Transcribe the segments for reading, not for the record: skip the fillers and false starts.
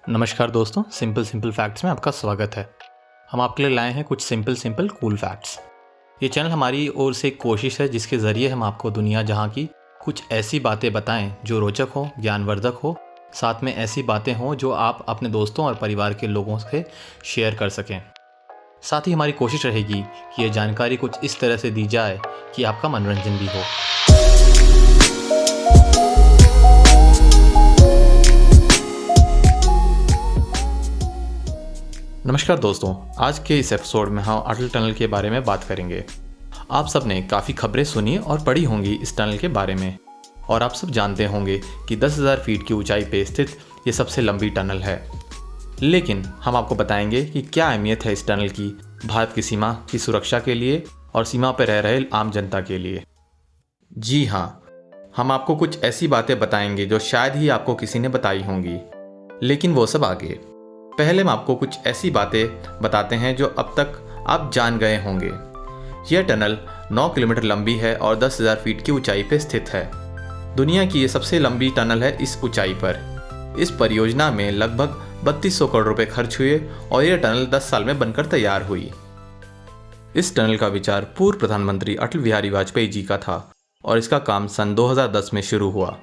नमस्कार दोस्तों, simple facts में आपका स्वागत है। हम आपके लिए लाए हैं कुछ सिंपल कूल फैक्ट्स। ये चैनल हमारी ओर से एक कोशिश है जिसके ज़रिए हम आपको दुनिया जहाँ की कुछ ऐसी बातें बताएं जो रोचक हो, ज्ञानवर्धक हो, साथ में ऐसी बातें हों जो आप अपने दोस्तों और परिवार के लोगों से शेयर कर सकें। साथ ही हमारी कोशिश रहेगी कि ये जानकारी कुछ इस तरह से दी जाए कि आपका मनोरंजन भी हो। नमस्कार दोस्तों, आज के इस एपिसोड में हम अटल टनल के बारे में बात करेंगे। आप सब ने काफ़ी खबरें सुनी और पढ़ी होंगी इस टनल के बारे में, और आप सब जानते होंगे कि 10,000 फीट की ऊंचाई पे स्थित ये सबसे लंबी टनल है। लेकिन हम आपको बताएंगे कि क्या अहमियत है इस टनल की भारत की सीमा की सुरक्षा के लिए और सीमा पर रह रहे आम जनता के लिए। जी हाँ, हम आपको कुछ ऐसी बातें बताएंगे जो शायद ही आपको किसी ने बताई होंगी, लेकिन वो सब आगे। पहले हम आपको कुछ ऐसी बातें बताते हैं जो अब तक आप जान गए होंगे। यह टनल 9 किलोमीटर लंबी है और 10,000 फीट की ऊंचाई पर स्थित है। दुनिया की ये सबसे लंबी टनल है इस ऊंचाई पर। इस परियोजना में लगभग 3200 करोड़ रुपए खर्च हुए और यह टनल 10 साल में बनकर तैयार हुई। इस टनल का विचार पूर्व प्रधानमंत्री अटल बिहारी वाजपेयी जी का था और इसका काम सन 2010 में शुरू हुआ।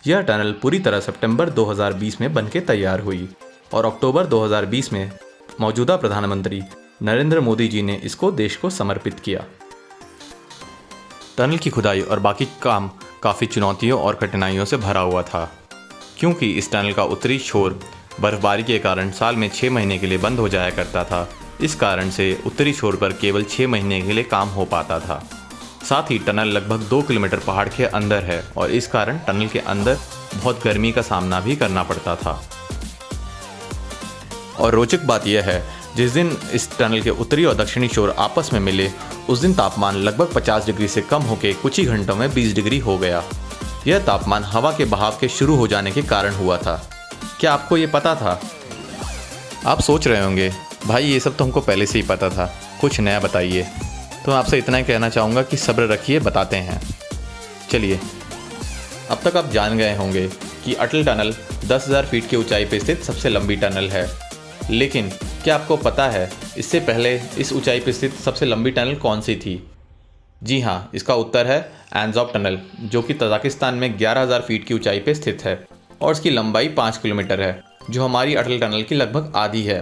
यह टनल पूरी तरह सितंबर 2020 में बनकर तैयार हुई और अक्टूबर 2020 में मौजूदा प्रधानमंत्री नरेंद्र मोदी जी ने इसको देश को समर्पित किया। टनल की खुदाई और बाकी काम काफ़ी चुनौतियों और कठिनाइयों से भरा हुआ था, क्योंकि इस टनल का उत्तरी छोर बर्फबारी के कारण साल में 6 महीने के लिए बंद हो जाया करता था। इस कारण से उत्तरी छोर पर केवल 6 महीने के लिए काम हो पाता था। साथ ही टनल लगभग 2 किलोमीटर पहाड़ के अंदर है और इस कारण टनल के अंदर बहुत गर्मी का सामना भी करना पड़ता था। और रोचक बात यह है, जिस दिन इस टनल के उत्तरी और दक्षिणी छोर आपस में मिले उस दिन तापमान लगभग 50 डिग्री से कम होकर कुछ ही घंटों में 20 डिग्री हो गया। यह तापमान हवा के बहाव के शुरू हो जाने के कारण हुआ था। क्या आपको ये पता था? आप सोच रहे होंगे, भाई ये सब तो हमको पहले से ही पता था, कुछ नया बताइए। तो मैं आपसे इतना ही कहना चाहूँगा कि सब्र रखिए, बताते हैं। चलिए, अब तक आप जान गए होंगे कि अटल टनल 10,000 फीट की ऊंचाई पर स्थित सबसे लंबी टनल है। लेकिन क्या आपको पता है इससे पहले इस ऊंचाई पर स्थित सबसे लंबी टनल कौन सी थी? जी हाँ, इसका उत्तर है एन्जॉब टनल, जो कि तजाकिस्तान में 11,000 फीट की ऊंचाई पर स्थित है और इसकी लंबाई 5 किलोमीटर है, जो हमारी अटल टनल की लगभग आधी है।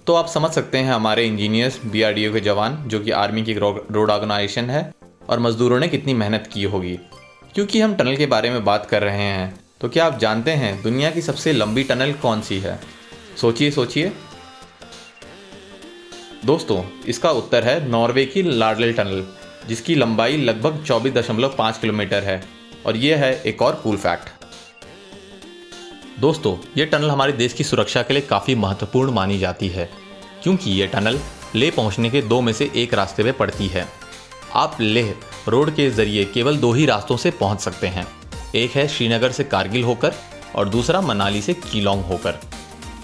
तो आप समझ सकते हैं हमारे इंजीनियर्स, BRDO के जवान, जो कि आर्मी की रोड ऑर्गेनाइजेशन है, और मजदूरों ने कितनी मेहनत की होगी। क्योंकि हम टनल के बारे में बात कर रहे हैं, तो क्या आप जानते हैं दुनिया की सबसे लंबी टनल कौन सी है? सोचिए। दोस्तों, इसका उत्तर है नॉर्वे की लाडले टनल, जिसकी लंबाई लगभग 24.5 किलोमीटर है। और यह है एक और कूल फैक्ट। दोस्तों, यह टनल हमारे देश की सुरक्षा के लिए काफ़ी महत्वपूर्ण मानी जाती है, क्योंकि यह टनल लेह पहुंचने के 2 में से 1 रास्ते में पड़ती है। आप लेह रोड के जरिए केवल 2 ही रास्तों से पहुंच सकते हैं। एक है श्रीनगर से कारगिल होकर और दूसरा मनाली से कीलोंग होकर।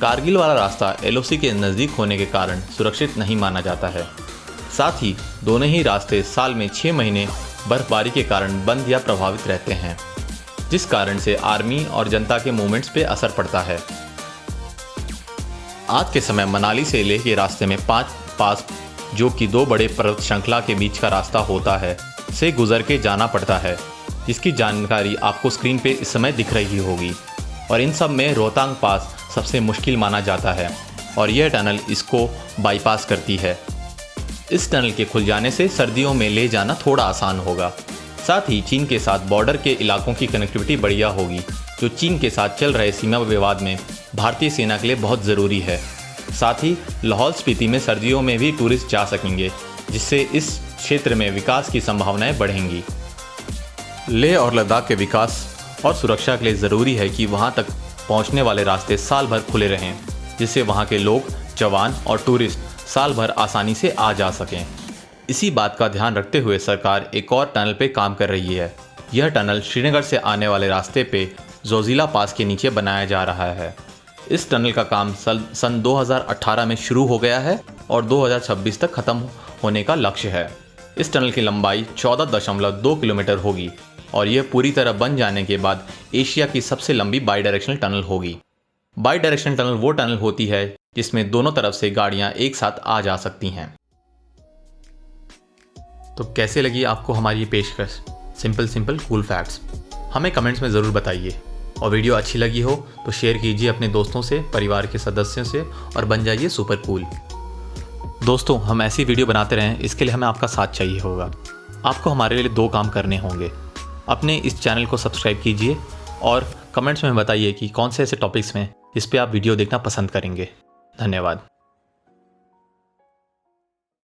कारगिल वाला रास्ता LOC के नज़दीक होने के कारण सुरक्षित नहीं माना जाता है। साथ ही दोनों ही रास्ते साल में 6 महीने बर्फबारी के कारण बंद या प्रभावित रहते हैं, जिस कारण से आर्मी और जनता के मूवमेंट्स पे असर पड़ता है। आज के समय मनाली से लेह के रास्ते में 5 पास, जो कि 2 बड़े पर्वत श्रृंखला के बीच का रास्ता होता है, से गुजर के जाना पड़ता है, जिसकी जानकारी आपको स्क्रीन पे इस समय दिख रही होगी। और इन सब में रोहतांग पास सबसे मुश्किल माना जाता है और यह टनल इसको बाईपास करती है। इस टनल के खुल जाने से सर्दियों में ले जाना थोड़ा आसान होगा। साथ ही चीन के साथ बॉर्डर के इलाकों की कनेक्टिविटी बढ़िया होगी, जो चीन के साथ चल रहे सीमा विवाद में भारतीय सेना के लिए बहुत ज़रूरी है। साथ ही लाहौल स्पीति में सर्दियों में भी टूरिस्ट जा सकेंगे, जिससे इस क्षेत्र में विकास की संभावनाएं बढ़ेंगी। लेह और लद्दाख के विकास और सुरक्षा के लिए ज़रूरी है कि वहां तक पहुंचने वाले रास्ते साल भर खुले रहें, जिससे वहां के लोग, जवान और टूरिस्ट साल भर आसानी से आ जा सकें। इसी बात का ध्यान रखते हुए सरकार एक और टनल पे काम कर रही है। यह टनल श्रीनगर से आने वाले रास्ते पे जोजिला पास के नीचे बनाया जा रहा है। इस टनल का काम सन 2018 में शुरू हो गया है और 2026 तक खत्म होने का लक्ष्य है। इस टनल की लंबाई 14.2 किलोमीटर होगी और यह पूरी तरह बन जाने के बाद एशिया की सबसे लंबी बाई डायरेक्शनल टनल होगी। बाई डायरेक्शन टनल वो टनल होती है जिसमें दोनों तरफ से गाड़ियां एक साथ आ जा सकती हैं। तो कैसे लगी आपको हमारी ये पेशकश सिंपल कूल फैक्ट्स? हमें कमेंट्स में ज़रूर बताइए। और वीडियो अच्छी लगी हो तो शेयर कीजिए अपने दोस्तों से, परिवार के सदस्यों से और बन जाइए सुपर कूल। दोस्तों, हम ऐसी वीडियो बनाते रहें, इसके लिए हमें आपका साथ चाहिए होगा। आपको हमारे लिए 2 काम करने होंगे। अपने इस चैनल को सब्सक्राइब कीजिए और कमेंट्स में बताइए कि कौन से ऐसे टॉपिक्स में जिस पे आप वीडियो देखना पसंद करेंगे। धन्यवाद।